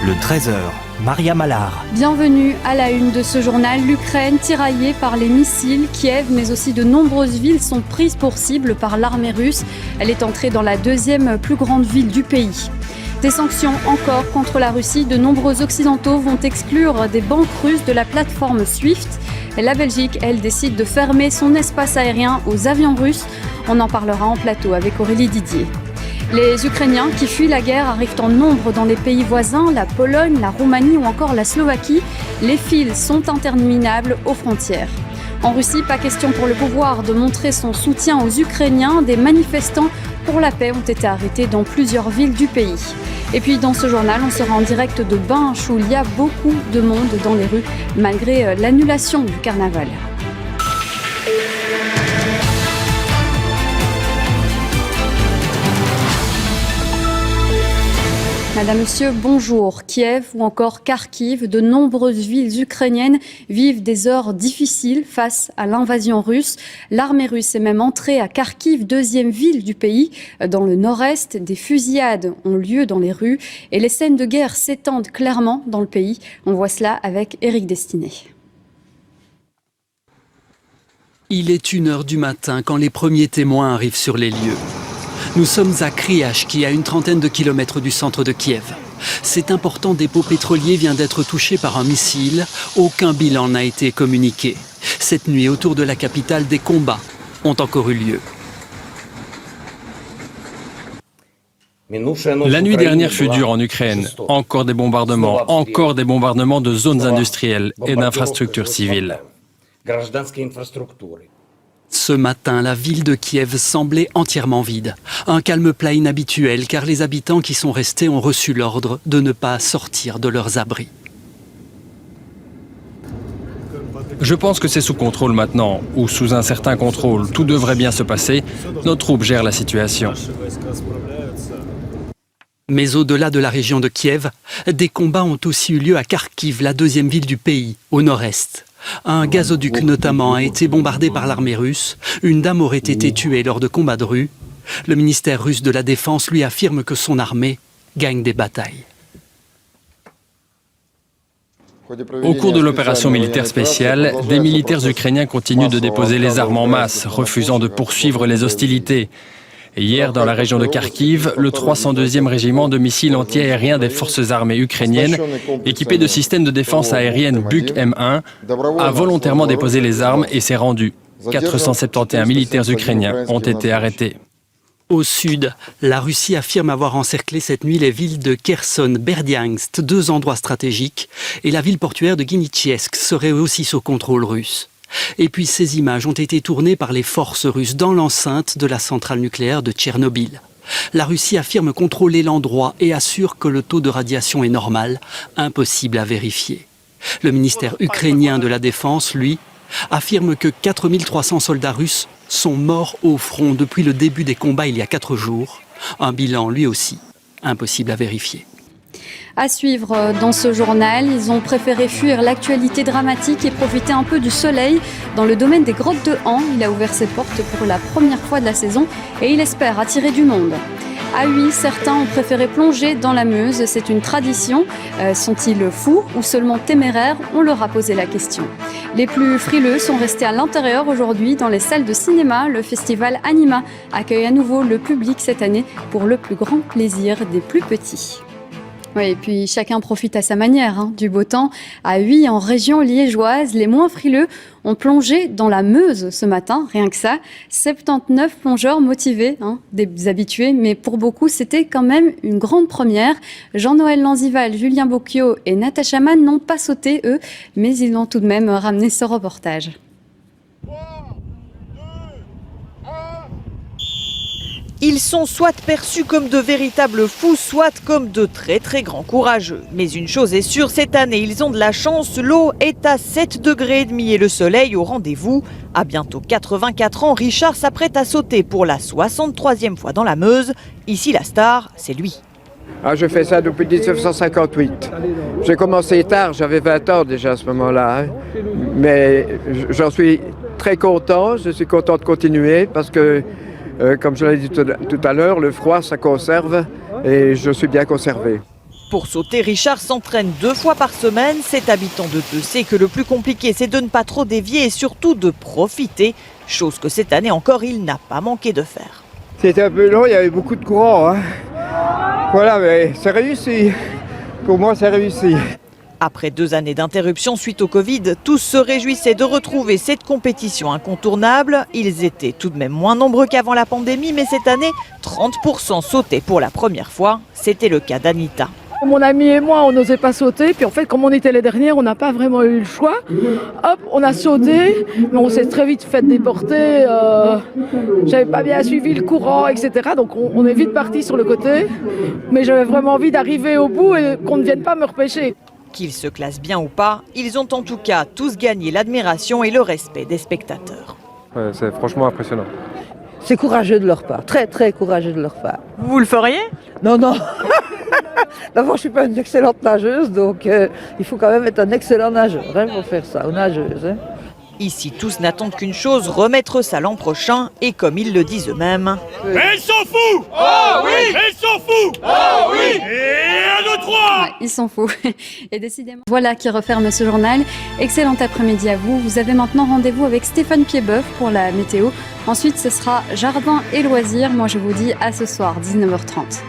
Le 13h, Maria Mallard. Bienvenue à la une de ce journal. L'Ukraine tiraillée par les missiles. Kiev, mais aussi de nombreuses villes sont prises pour cible par l'armée russe. Elle est entrée dans la deuxième plus grande ville du pays. Des sanctions encore contre la Russie. De nombreux Occidentaux vont exclure des banques russes de la plateforme SWIFT. La Belgique, elle, décide de fermer son espace aérien aux avions russes. On en parlera en plateau avec Aurélie Didier. Les Ukrainiens qui fuient la guerre arrivent en nombre dans les pays voisins, la Pologne, la Roumanie ou encore la Slovaquie. Les files sont interminables aux frontières. En Russie, pas question pour le pouvoir de montrer son soutien aux Ukrainiens. Des manifestants pour la paix ont été arrêtés dans plusieurs villes du pays. Et puis dans ce journal, on sera en direct de Binche où il y a beaucoup de monde dans les rues malgré l'annulation du carnaval. Madame, Monsieur, bonjour. Kiev ou encore Kharkiv, de nombreuses villes ukrainiennes vivent des heures difficiles face à l'invasion russe. L'armée russe est même entrée à Kharkiv, deuxième ville du pays. Dans le nord-est, des fusillades ont lieu dans les rues et les scènes de guerre s'étendent clairement dans le pays. On voit cela avec Éric Destiné. Il est 1h du matin quand les premiers témoins arrivent sur les lieux. Nous sommes à Kryachki, à une trentaine de kilomètres du centre de Kiev. Cet important dépôt pétrolier vient d'être touché par un missile. Aucun bilan n'a été communiqué. Cette nuit, autour de la capitale, des combats ont encore eu lieu. La nuit dernière fut dure en Ukraine. Encore des bombardements de zones industrielles et d'infrastructures civiles. Ce matin, la ville de Kiev semblait entièrement vide. Un calme plat inhabituel car les habitants qui sont restés ont reçu l'ordre de ne pas sortir de leurs abris. Je pense que c'est sous contrôle maintenant, ou sous un certain contrôle. Tout devrait bien se passer. Nos troupes gèrent la situation. Mais au-delà de la région de Kiev, des combats ont aussi eu lieu à Kharkiv, la deuxième ville du pays, au nord-est. Un gazoduc notamment a été bombardé par l'armée russe. Une dame aurait été tuée lors de combats de rue. Le ministère russe de la Défense lui affirme que son armée gagne des batailles. Au cours de l'opération militaire spéciale, des militaires ukrainiens continuent de déposer les armes en masse, refusant de poursuivre les hostilités. Et hier, dans la région de Kharkiv, le 302e régiment de missiles antiaériens des forces armées ukrainiennes, équipé de systèmes de défense aérienne Buk M1, a volontairement déposé les armes et s'est rendu. 471 militaires ukrainiens ont été arrêtés. Au sud, la Russie affirme avoir encerclé cette nuit les villes de Kherson, Berdiansk, deux endroits stratégiques, et la ville portuaire de Guinitchesk serait aussi sous contrôle russe. Et puis ces images ont été tournées par les forces russes dans l'enceinte de la centrale nucléaire de Tchernobyl. La Russie affirme contrôler l'endroit et assure que le taux de radiation est normal, impossible à vérifier. Le ministère ukrainien de la Défense, lui, affirme que 4300 soldats russes sont morts au front depuis le début des combats il y a 4 jours. Un bilan, lui aussi, impossible à vérifier. À suivre dans ce journal, ils ont préféré fuir l'actualité dramatique et profiter un peu du soleil. Dans le domaine des grottes de Han, il a ouvert ses portes pour la première fois de la saison et il espère attirer du monde. À Huy, certains ont préféré plonger dans la Meuse. C'est une tradition. Sont-ils fous ou seulement téméraires? On leur a posé la question. Les plus frileux sont restés à l'intérieur aujourd'hui dans les salles de cinéma. Le festival Anima accueille à nouveau le public cette année pour le plus grand plaisir des plus petits. Oui, et puis chacun profite à sa manière du beau temps. À Huy, en région liégeoise, les moins frileux ont plongé dans la Meuse ce matin, rien que ça. 79 plongeurs motivés, des habitués, mais pour beaucoup, c'était quand même une grande première. Jean-Noël Lanzival, Julien Bocchio et Natacha Mann n'ont pas sauté, eux, mais ils ont tout de même ramené ce reportage. Ils sont soit perçus comme de véritables fous, soit comme de très très grands courageux. Mais une chose est sûre, cette année, ils ont de la chance. L'eau est à 7,5 degrés et le soleil au rendez-vous. À bientôt 84 ans, Richard s'apprête à sauter pour la 63e fois dans la Meuse. Ici, la star, c'est lui. Je fais ça depuis 1958. J'ai commencé tard, j'avais 20 ans déjà à ce moment-là. Mais j'en suis très content, je suis content de continuer parce que comme je l'ai dit tout à l'heure, le froid, ça conserve et je suis bien conservé. Pour sauter, Richard s'entraîne 2 fois par semaine. Cet habitant de Teux sait que le plus compliqué, c'est de ne pas trop dévier et surtout de profiter, chose que cette année encore, il n'a pas manqué de faire. C'était un peu long, il y avait beaucoup de courant, hein. Voilà, mais c'est réussi. Pour moi, c'est réussi. Après 2 années d'interruption suite au Covid, tous se réjouissaient de retrouver cette compétition incontournable. Ils étaient tout de même moins nombreux qu'avant la pandémie, mais cette année, 30% sautaient pour la première fois. C'était le cas d'Anita. Mon ami et moi, on n'osait pas sauter. Puis en fait, comme on était les dernières, on n'a pas vraiment eu le choix. Hop, on a sauté, mais on s'est très vite fait déporter. J'avais pas bien suivi le courant, etc. Donc on est vite parti sur le côté. Mais j'avais vraiment envie d'arriver au bout et qu'on ne vienne pas me repêcher. Qu'ils se classent bien ou pas, ils ont en tout cas tous gagné l'admiration et le respect des spectateurs. Ouais, c'est franchement impressionnant. C'est courageux de leur part, très très courageux de leur part. Vous le feriez? Non, non. D'abord, je ne suis pas une excellente nageuse, donc il faut quand même être un excellent nageur pour faire ça, ou nageuse. Hein. Ici, tous n'attendent qu'une chose, remettre ça l'an prochain, et comme ils le disent eux-mêmes... Elle s'en fout! Oh oui! Elle s'en fout! Oh oui! Et 1, 2, 3! Ouais, ils s'en foutent. Et décidément. Voilà qui referme ce journal. Excellent après-midi à vous. Vous avez maintenant rendez-vous avec Stéphane Piedboeuf pour la météo. Ensuite, ce sera jardin et loisirs. Moi, je vous dis à ce soir, 19h30.